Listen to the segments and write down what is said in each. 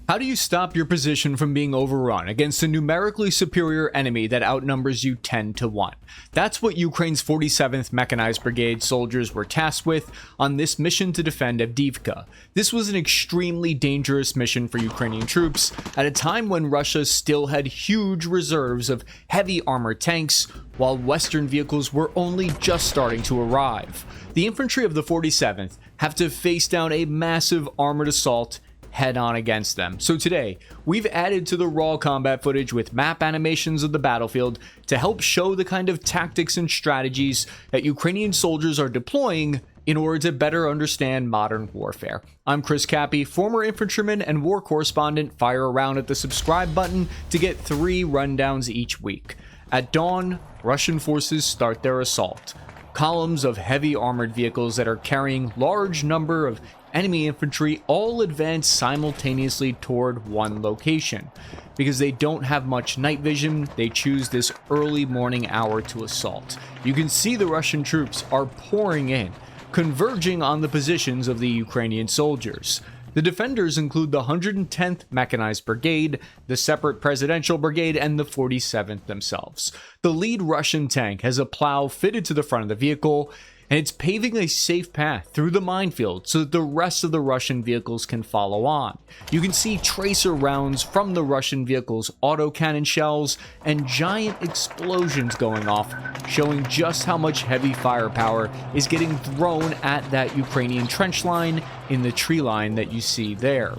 How do you stop your position from being overrun against a numerically superior enemy that outnumbers you 10 to 1? That's what Ukraine's 47th Mechanized Brigade soldiers were tasked with on this mission to defend Avdiivka. This was an extremely dangerous mission for Ukrainian troops at a time when Russia still had huge reserves of heavy armored tanks, while Western vehicles were only just starting to arrive. The infantry of the 47th have to face down a massive armored assault head on against them. So today, we've added to the raw combat footage with map animations of the battlefield to help show the kind of tactics and strategies that Ukrainian soldiers are deploying in order to better understand modern warfare. I'm Chris Cappy, former infantryman and war correspondent. Fire around at the subscribe button to get 3 rundowns each week. At dawn, Russian forces start their assault. Columns of heavy armored vehicles that are carrying large number of enemy infantry all advance simultaneously toward one location. Because they don't have much night vision, they choose this early morning hour to assault. You can see the Russian troops are pouring in, converging on the positions of the Ukrainian soldiers. The defenders include the 110th Mechanized Brigade, the separate Presidential Brigade, and the 47th themselves. The lead Russian tank has a plow fitted to the front of the vehicle, and it's paving a safe path through the minefield so that the rest of the Russian vehicles can follow on. You can see tracer rounds from the Russian vehicles' autocannon shells and giant explosions going off, showing just how much heavy firepower is getting thrown at that Ukrainian trench line in the tree line that you see there.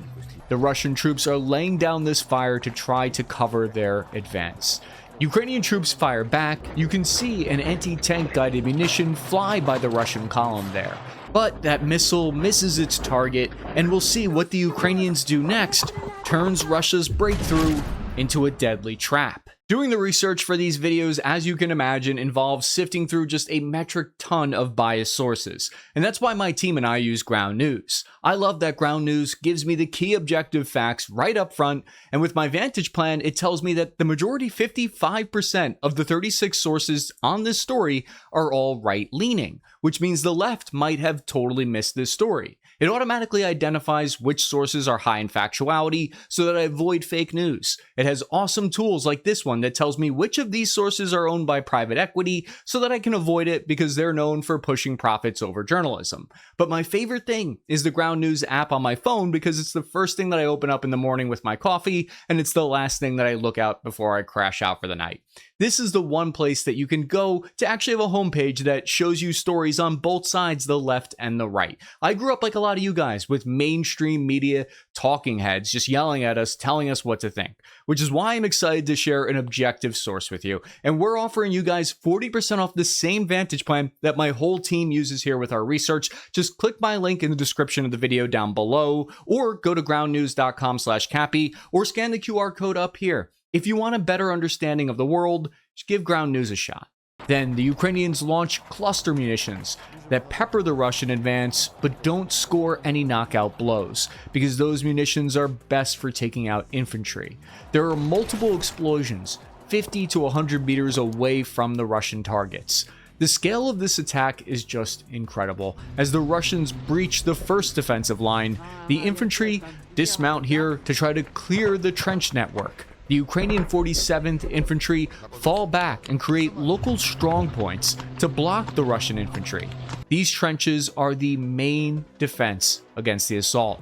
The Russian troops are laying down this fire to try to cover their advance. Ukrainian troops fire back. You can see an anti-tank guided munition fly by the Russian column there. But that missile misses its target, and we'll see what the Ukrainians do next turns Russia's breakthrough into a deadly trap. Doing the research for these videos, as you can imagine, involves sifting through just a metric ton of biased sources. And that's why my team and I use ground news. I love that ground news gives me the key objective facts right up front, and with my Vantage plan, it tells me that the majority, 55% of the 36 sources on this story are all right-leaning, which means the left might have totally missed this story. It automatically identifies which sources are high in factuality so that I avoid fake news. It has awesome tools like this one that tells me which of these sources are owned by private equity so that I can avoid it because they're known for pushing profits over journalism. But my favorite thing is the Ground News app on my phone because it's the first thing that I open up in the morning with my coffee, and it's the last thing that I look out before I crash out for the night. This is the one place that you can go to actually have a homepage that shows you stories on both sides, the left and the right. I grew up like a lot of you guys with mainstream media talking heads just yelling at us, telling us what to think, which is why I'm excited to share an objective source with you. And we're offering you guys 40% off the same Vantage plan that my whole team uses here with our research. Just click my link in the description of the video down below, or go to groundnews.com/Cappy, or scan the QR code up here. If you want a better understanding of the world, just give ground news a shot. Then the Ukrainians launch cluster munitions that pepper the Russian advance but don't score any knockout blows, because those munitions are best for taking out infantry. There are multiple explosions 50 to 100 meters away from the Russian targets. The scale of this attack is just incredible. As the Russians breach the first defensive line, the infantry dismount here to try to clear the trench network. The Ukrainian 47th Infantry fall back and create local strongpoints to block the Russian infantry. These trenches are the main defense against the assault.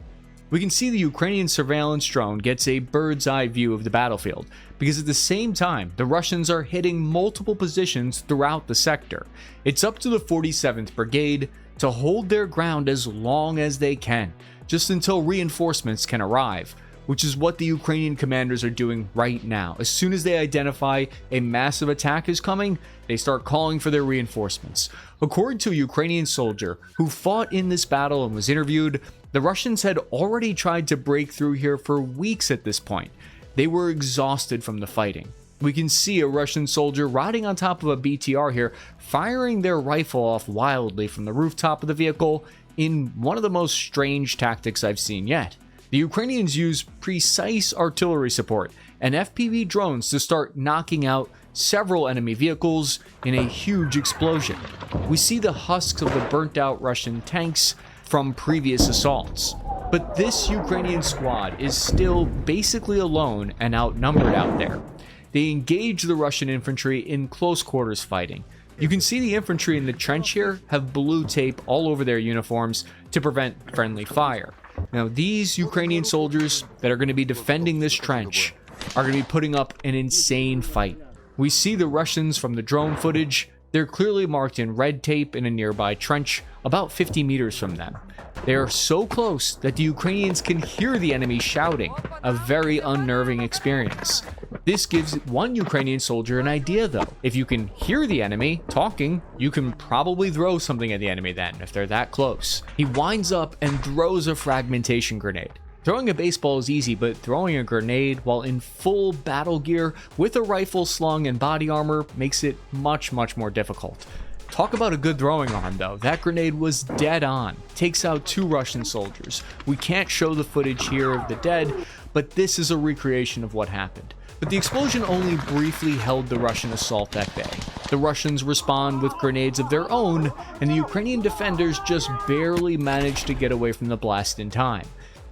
We can see the Ukrainian surveillance drone gets a bird's eye view of the battlefield, because at the same time, the Russians are hitting multiple positions throughout the sector. It's up to the 47th Brigade to hold their ground as long as they can, just until reinforcements can arrive, which is what the Ukrainian commanders are doing right now. As soon as they identify a massive attack is coming, they start calling for their reinforcements. According to a Ukrainian soldier who fought in this battle and was interviewed, the Russians had already tried to break through here for weeks at this point. They were exhausted from the fighting. We can see a Russian soldier riding on top of a BTR here, firing their rifle off wildly from the rooftop of the vehicle in one of the most strange tactics I've seen yet. The Ukrainians use precise artillery support and FPV drones to start knocking out several enemy vehicles in a huge explosion. We see the husks of the burnt out Russian tanks from previous assaults. But this Ukrainian squad is still basically alone and outnumbered out there. They engage the Russian infantry in close quarters fighting. You can see the infantry in the trench here have blue tape all over their uniforms to prevent friendly fire. Now, these Ukrainian soldiers that are going to be defending this trench are going to be putting up an insane fight. We see the Russians from the drone footage. They're clearly marked in red tape in a nearby trench about 50 meters from them. They are so close that the Ukrainians can hear the enemy shouting, a very unnerving experience. This gives one Ukrainian soldier an idea though. If you can hear the enemy talking, you can probably throw something at the enemy then, if they're that close. He winds up and throws a fragmentation grenade. Throwing a baseball is easy, but throwing a grenade while in full battle gear with a rifle slung and body armor makes it much more difficult. Talk about a good throwing arm though. That grenade was dead on. Takes out 2 Russian soldiers. We can't show the footage here of the dead, but this is a recreation of what happened. But the explosion only briefly held the Russian assault at bay. The Russians respond with grenades of their own, and the Ukrainian defenders just barely managed to get away from the blast in time.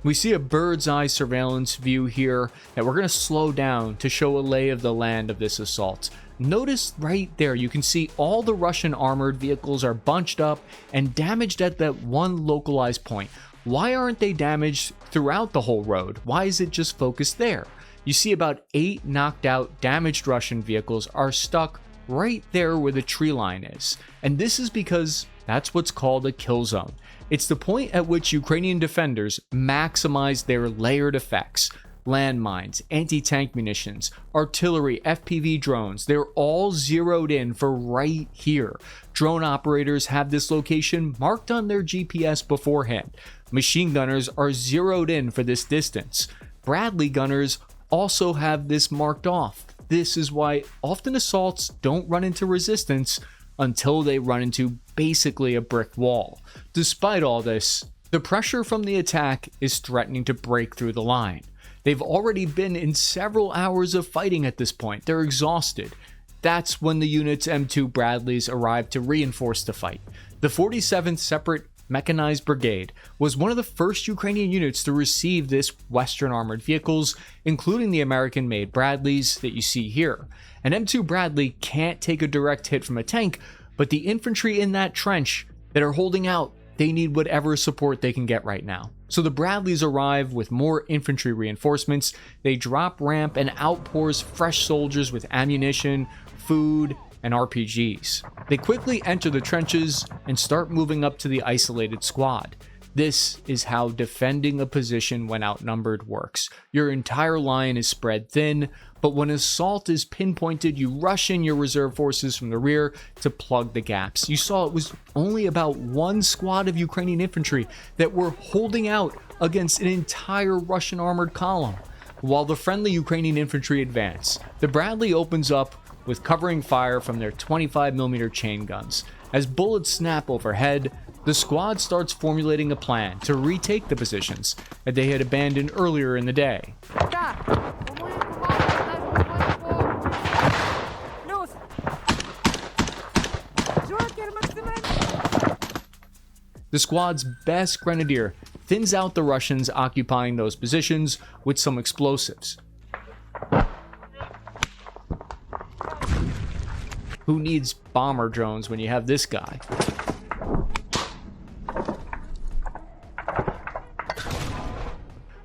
We see a bird's eye surveillance view here that we're going to slow down to show a lay of the land of this assault. Notice right there, you can see all the Russian armored vehicles are bunched up and damaged at that one localized point. Why aren't they damaged throughout the whole road? Why is it just focused there? You see about 8 knocked out, damaged Russian vehicles are stuck right there where the tree line is. And this is because that's what's called a kill zone. It's the point at which Ukrainian defenders maximize their layered effects. Landmines, anti-tank munitions, artillery, FPV drones, they're all zeroed in for right here. Drone operators have this location marked on their GPS beforehand. Machine gunners are zeroed in for this distance. Bradley gunners also have this marked off. This is why often assaults don't run into resistance until they run into basically a brick wall. Despite all this, the pressure from the attack is threatening to break through the line. They've already been in several hours of fighting at this point. They're exhausted. That's when the unit's M2 Bradleys arrived to reinforce the fight. The 47th Separate Mechanized Brigade was one of the first Ukrainian units to receive this Western armored vehicles, including the American-made Bradleys that you see here. An M2 Bradley can't take a direct hit from a tank, but the infantry in that trench that are holding out, they need whatever support they can get right now. So the Bradleys arrive with more infantry reinforcements. They drop ramp and outpours fresh soldiers with ammunition, food, and RPGs. They quickly enter the trenches and start moving up to the isolated squad. This is how defending a position when outnumbered works. Your entire line is spread thin, but when assault is pinpointed, you rush in your reserve forces from the rear to plug the gaps. You saw it was only about 1 squad of Ukrainian infantry that were holding out against an entire Russian armored column. While the friendly Ukrainian infantry advance, the Bradley opens up with covering fire from their 25mm chain guns. As bullets snap overhead, the squad starts formulating a plan to retake the positions that they had abandoned earlier in the day. The squad's best grenadier thins out the Russians occupying those positions with some explosives. Who needs bomber drones when you have this guy?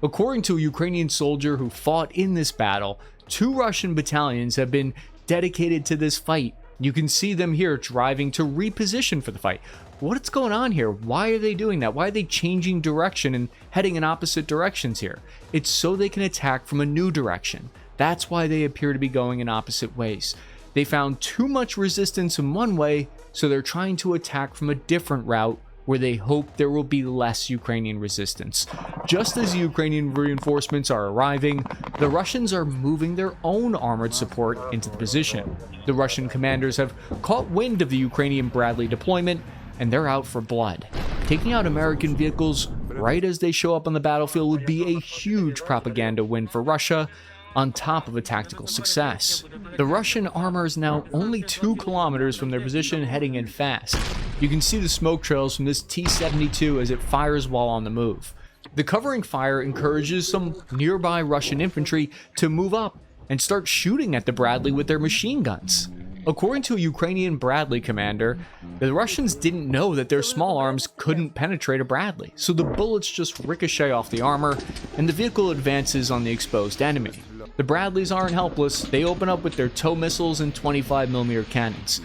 According to a Ukrainian soldier who fought in this battle, 2 Russian battalions have been dedicated to this fight. You can see them here driving to reposition for the fight. What's going on here? Why are they doing that? Why are they changing direction and heading in opposite directions here? It's so they can attack from a new direction. That's why they appear to be going in opposite ways. They found too much resistance in one way, so they're trying to attack from a different route where they hope there will be less Ukrainian resistance. Just as the Ukrainian reinforcements are arriving, the Russians are moving their own armored support into the position. The Russian commanders have caught wind of the Ukrainian Bradley deployment, and they're out for blood. Taking out American vehicles right as they show up on the battlefield would be a huge propaganda win for Russia, on top of a tactical success. The Russian armor is now only 2 kilometers from their position, heading in fast. You can see the smoke trails from this T-72 as it fires while on the move. The covering fire encourages some nearby Russian infantry to move up and start shooting at the Bradley with their machine guns. According to a Ukrainian Bradley commander, the Russians didn't know that their small arms couldn't penetrate a Bradley, so the bullets just ricochet off the armor and the vehicle advances on the exposed enemy. The Bradleys aren't helpless, they open up with their tow missiles and 25mm cannons.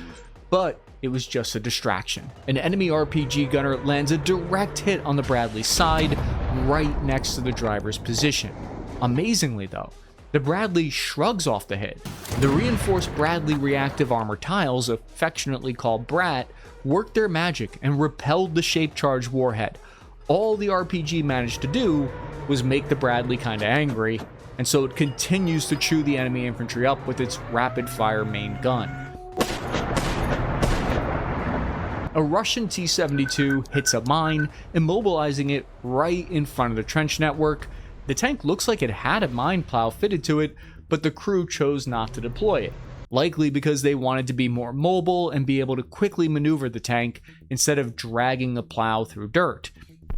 But it was just a distraction. An enemy RPG gunner lands a direct hit on the Bradley's side, right next to the driver's position. Amazingly though, the Bradley shrugs off the hit. The reinforced Bradley reactive armor tiles, affectionately called BRAT, worked their magic and repelled the shape-charged warhead. All the RPG managed to do was make the Bradley kinda angry, and so it continues to chew the enemy infantry up with its rapid-fire main gun. A Russian T-72 hits a mine, immobilizing it right in front of the trench network. The tank looks like it had a mine plow fitted to it, but the crew chose not to deploy it, likely because they wanted to be more mobile and be able to quickly maneuver the tank instead of dragging the plow through dirt.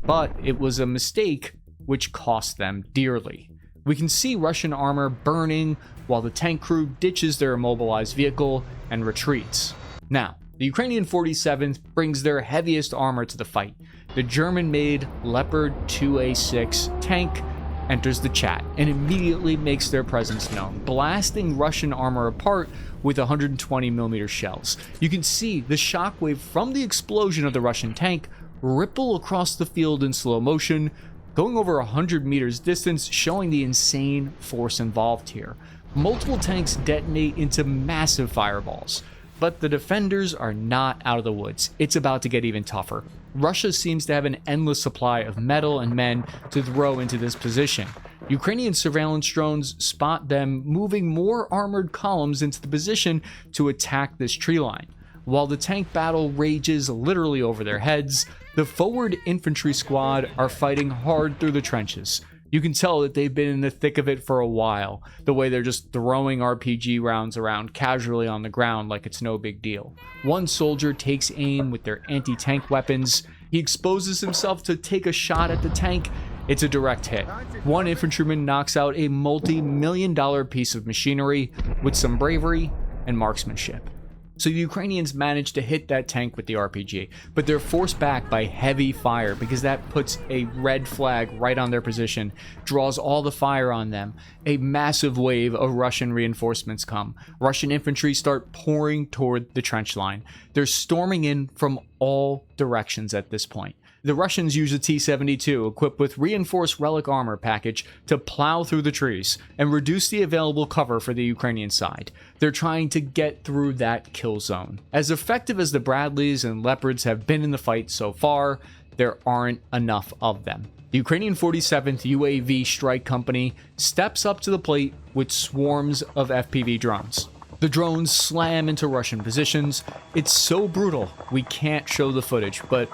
But it was a mistake which cost them dearly. We can see Russian armor burning while the tank crew ditches their immobilized vehicle and retreats. Now, the Ukrainian 47th brings their heaviest armor to the fight. The German-made Leopard 2A6 tank enters the chat and immediately makes their presence known, blasting Russian armor apart with 120mm shells. You can see the shockwave from the explosion of the Russian tank ripple across the field in slow motion, going over 100 meters distance, showing the insane force involved here. Multiple tanks detonate into massive fireballs. But the defenders are not out of the woods. It's about to get even tougher. Russia seems to have an endless supply of metal and men to throw into this position. Ukrainian surveillance drones spot them moving more armored columns into the position to attack this tree line. While the tank battle rages literally over their heads, the forward infantry squad are fighting hard through the trenches. You can tell that they've been in the thick of it for a while, the way they're just throwing RPG rounds around casually on the ground like it's no big deal. One soldier takes aim with their anti-tank weapons. He exposes himself to take a shot at the tank. It's a direct hit. One infantryman knocks out a multi-million-dollar piece of machinery with some bravery and marksmanship. So the Ukrainians managed to hit that tank with the RPG, but they're forced back by heavy fire because that puts a red flag right on their position, draws all the fire on them. A massive wave of Russian reinforcements come. Russian infantry start pouring toward the trench line. They're storming in from all directions at this point. The Russians use a T-72 equipped with reinforced relic armor package to plow through the trees and reduce the available cover for the Ukrainian side. They're trying to get through that kill zone. As effective as the Bradleys and Leopards have been in the fight so far, there aren't enough of them. The Ukrainian 47th UAV Strike Company steps up to the plate with swarms of FPV drones. The drones slam into Russian positions. It's so brutal, we can't show the footage, but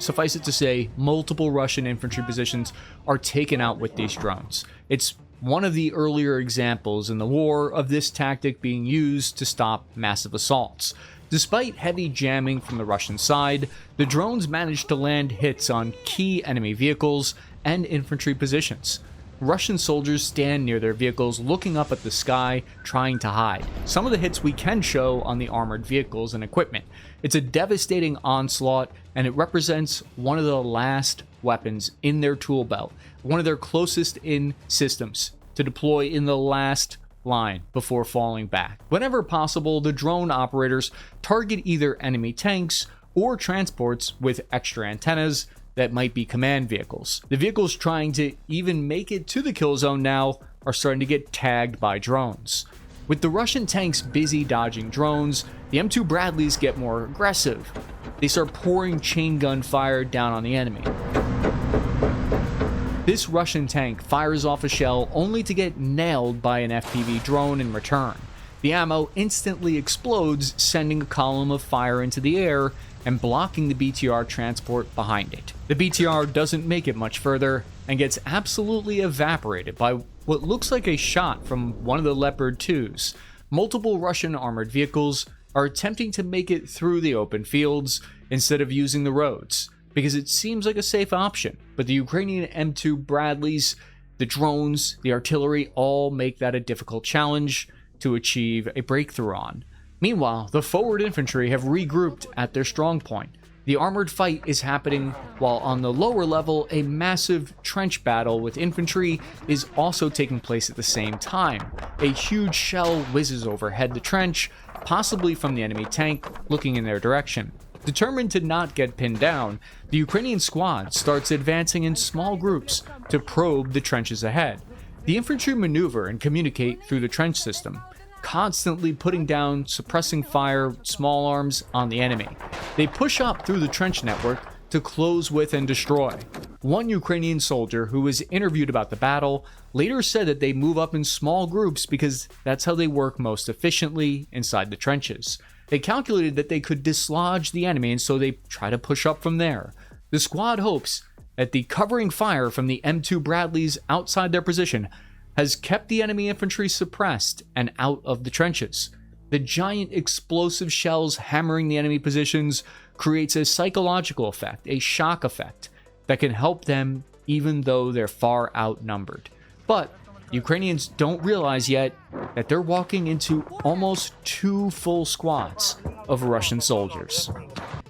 suffice it to say, multiple Russian infantry positions are taken out with these drones. It's one of the earlier examples in the war of this tactic being used to stop massive assaults. Despite heavy jamming from the Russian side, the drones managed to land hits on key enemy vehicles and infantry positions. Russian soldiers stand near their vehicles looking up at the sky, trying to hide. Some of the hits we can show on the armored vehicles and equipment. It's a devastating onslaught, and it represents one of the last weapons in their tool belt, one of their closest in systems to deploy in the last line before falling back. Whenever possible, the drone operators target either enemy tanks or transports with extra antennas that might be command vehicles. The vehicles trying to even make it to the kill zone now are starting to get tagged by drones. With the Russian tanks busy dodging drones, the M2 Bradleys get more aggressive. They start pouring chain gun fire down on the enemy. This Russian tank fires off a shell only to get nailed by an FPV drone in return. The ammo instantly explodes, sending a column of fire into the air and blocking the BTR transport behind it. The BTR doesn't make it much further and gets absolutely evaporated by what looks like a shot from one of the Leopard 2s. Multiple Russian armored vehicles are attempting to make it through the open fields instead of using the roads. because it seems like a safe option, but the Ukrainian M2 Bradleys, the drones, the artillery all make that a difficult challenge to achieve a breakthrough on. Meanwhile, the forward infantry have regrouped at their strong point. The armored fight is happening while on the lower level, a massive trench battle with infantry is also taking place at the same time. A huge shell whizzes overhead the trench, possibly from the enemy tank looking in their direction. Determined to not get pinned down, the Ukrainian squad starts advancing in small groups to probe the trenches ahead. The infantry maneuver and communicate through the trench system, constantly putting down suppressing fire small arms on the enemy. They push up through the trench network to close with and destroy. One Ukrainian soldier who was interviewed about the battle later said that they move up in small groups because that's how they work most efficiently inside the trenches. They calculated that they could dislodge the enemy, and so they try to push up from there. The squad hopes that the covering fire from the M2 Bradleys outside their position has kept the enemy infantry suppressed and out of the trenches. The giant explosive shells hammering the enemy positions creates a psychological effect, a shock effect, that can help them even though they're far outnumbered. But Ukrainians don't realize yet that they're walking into almost 2 full squads of Russian soldiers.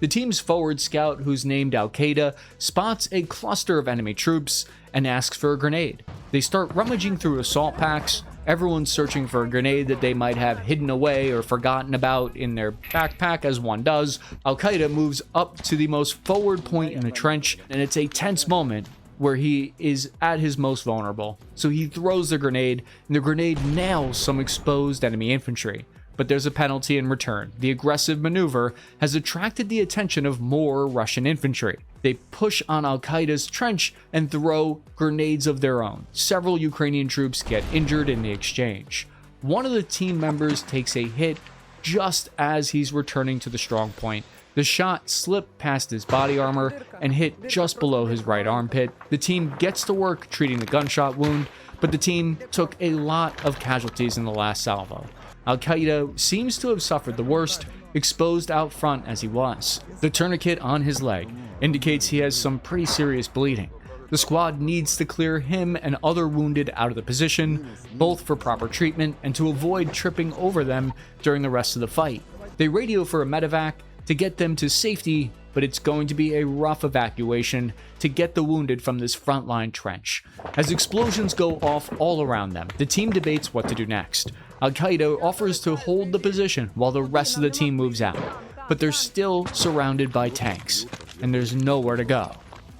The team's forward scout, who's named Al-Qaeda, spots a cluster of enemy troops and asks for a grenade. They start rummaging through assault packs, everyone's searching for a grenade that they might have hidden away or forgotten about in their backpack, as one does. Al-Qaeda moves up to the most forward point in the trench, and it's a tense moment where he is at his most vulnerable. So he throws the grenade, and the grenade nails some exposed enemy infantry. But there's a penalty in return. The aggressive maneuver has attracted the attention of more Russian infantry. They push on Al-Qaeda's trench and throw grenades of their own. Several Ukrainian troops get injured in the exchange. One of the team members takes a hit just as he's returning to the strong point. The shot slipped past his body armor and hit just below his right armpit. The team gets to work treating the gunshot wound, but the team took a lot of casualties in the last salvo. Al-Qaeda seems to have suffered the worst, exposed out front as he was. The tourniquet on his leg indicates he has some pretty serious bleeding. The squad needs to clear him and other wounded out of the position, both for proper treatment and to avoid tripping over them during the rest of the fight. They radio for a medevac to get them to safety, but it's going to be a rough evacuation to get the wounded from this frontline trench. As explosions go off all around them, the team debates what to do next. Al-Qaeda offers to hold the position while the rest of the team moves out, but they're still surrounded by tanks, and there's nowhere to go.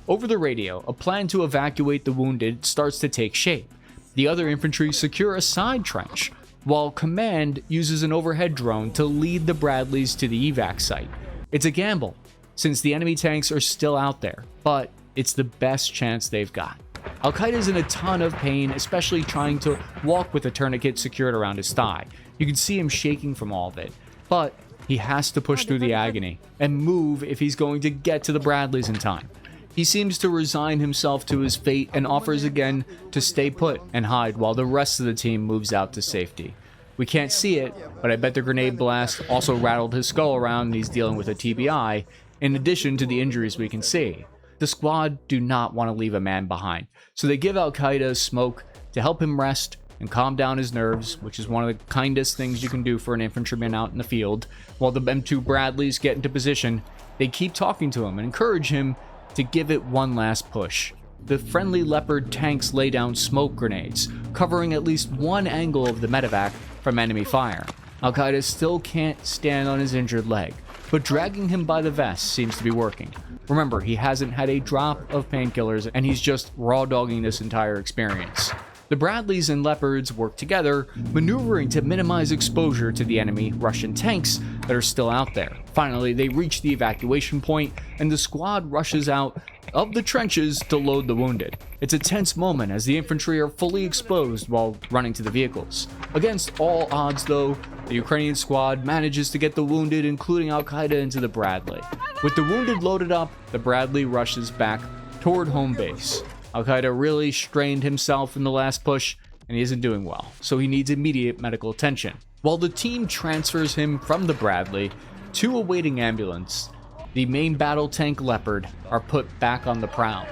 Over the radio, a plan to evacuate the wounded starts to take shape. The other infantry secure a side trench, while command uses an overhead drone to lead the Bradleys to the evac site. It's a gamble, since the enemy tanks are still out there, but it's the best chance they've got. Al-Qaeda's in a ton of pain, especially trying to walk with a tourniquet secured around his thigh. You can see him shaking from all of it, but he has to push through the agony and move if he's going to get to the Bradleys in time. He seems to resign himself to his fate and offers again to stay put and hide while the rest of the team moves out to safety. We can't see it, but I bet the grenade blast also rattled his skull around and he's dealing with a TBI, in addition to the injuries we can see. The squad do not want to leave a man behind, so they give Al-Qaeda smoke to help him rest and calm down his nerves, which is one of the kindest things you can do for an infantryman out in the field. While the M2 Bradleys get into position, they keep talking to him and encourage him to give it one last push. The friendly Leopard tanks lay down smoke grenades, covering at least one angle of the medevac from enemy fire. Al-Qaeda still can't stand on his injured leg, but dragging him by the vest seems to be working. Remember, he hasn't had a drop of painkillers and he's just raw dogging this entire experience. The Bradleys and Leopards work together, maneuvering to minimize exposure to the enemy Russian tanks that are still out there. Finally, they reach the evacuation point, and the squad rushes out of the trenches to load the wounded. It's a tense moment as the infantry are fully exposed while running to the vehicles. Against all odds, though, the Ukrainian squad manages to get the wounded, including Al-Qaeda, into the Bradley. With the wounded loaded up, the Bradley rushes back toward home base. Al-Qaeda really strained himself in the last push, and he isn't doing well, so he needs immediate medical attention. While the team transfers him from the Bradley to a waiting ambulance, the main battle tank Leopard are put back on the prowl.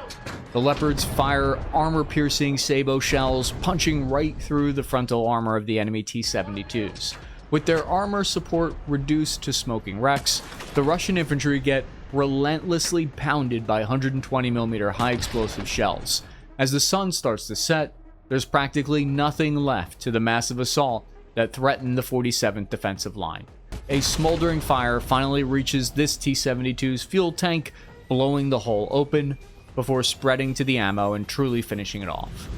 The Leopards fire armor-piercing sabot shells, punching right through the frontal armor of the enemy T-72s. With their armor support reduced to smoking wrecks, the Russian infantry get relentlessly pounded by 120mm high-explosive shells. As the sun starts to set, there's practically nothing left to the massive assault that threatened the 47th defensive line. A smoldering fire finally reaches this T-72's fuel tank, blowing the hole open before spreading to the ammo and truly finishing it off.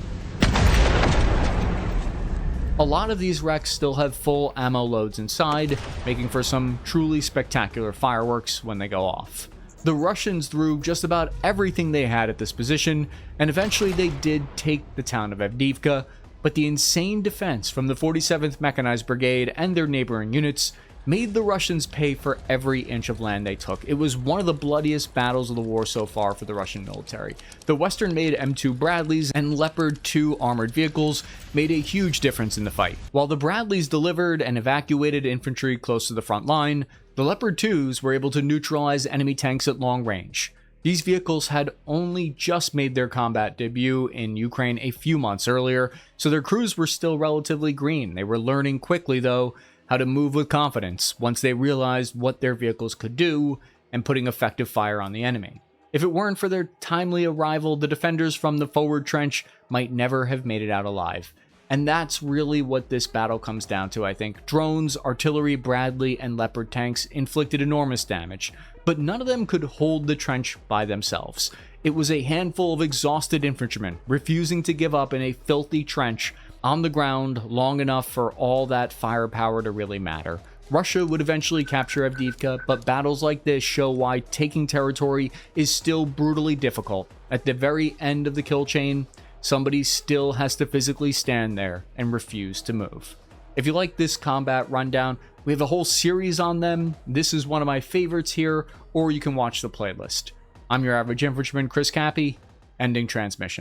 A lot of these wrecks still have full ammo loads inside, making for some truly spectacular fireworks when they go off. The Russians threw just about everything they had at this position, and eventually they did take the town of Avdiivka, but the insane defense from the 47th Mechanized Brigade and their neighboring units made the Russians pay for every inch of land they took. It was one of the bloodiest battles of the war so far for the Russian military. The Western-made M2 Bradleys and Leopard 2 armored vehicles made a huge difference in the fight. While the Bradleys delivered and evacuated infantry close to the front line, the Leopard 2s were able to neutralize enemy tanks at long range. These vehicles had only just made their combat debut in Ukraine a few months earlier, so their crews were still relatively green. They were learning quickly, though, how to move with confidence once they realized what their vehicles could do and putting effective fire on the enemy. If it weren't for their timely arrival, the defenders from the forward trench might never have made it out alive. And that's really what this battle comes down to, I think. Drones, artillery, Bradley, and Leopard tanks inflicted enormous damage, but none of them could hold the trench by themselves. It was a handful of exhausted infantrymen refusing to give up in a filthy trench on the ground long enough for all that firepower to really matter. Russia would eventually capture Avdiivka, but battles like this show why taking territory is still brutally difficult. At the very end of the kill chain, somebody still has to physically stand there and refuse to move. If you like this combat rundown, we have a whole series on them. This is one of my favorites here, or you can watch the playlist. I'm your average infantryman, Chris Cappy, ending transmission.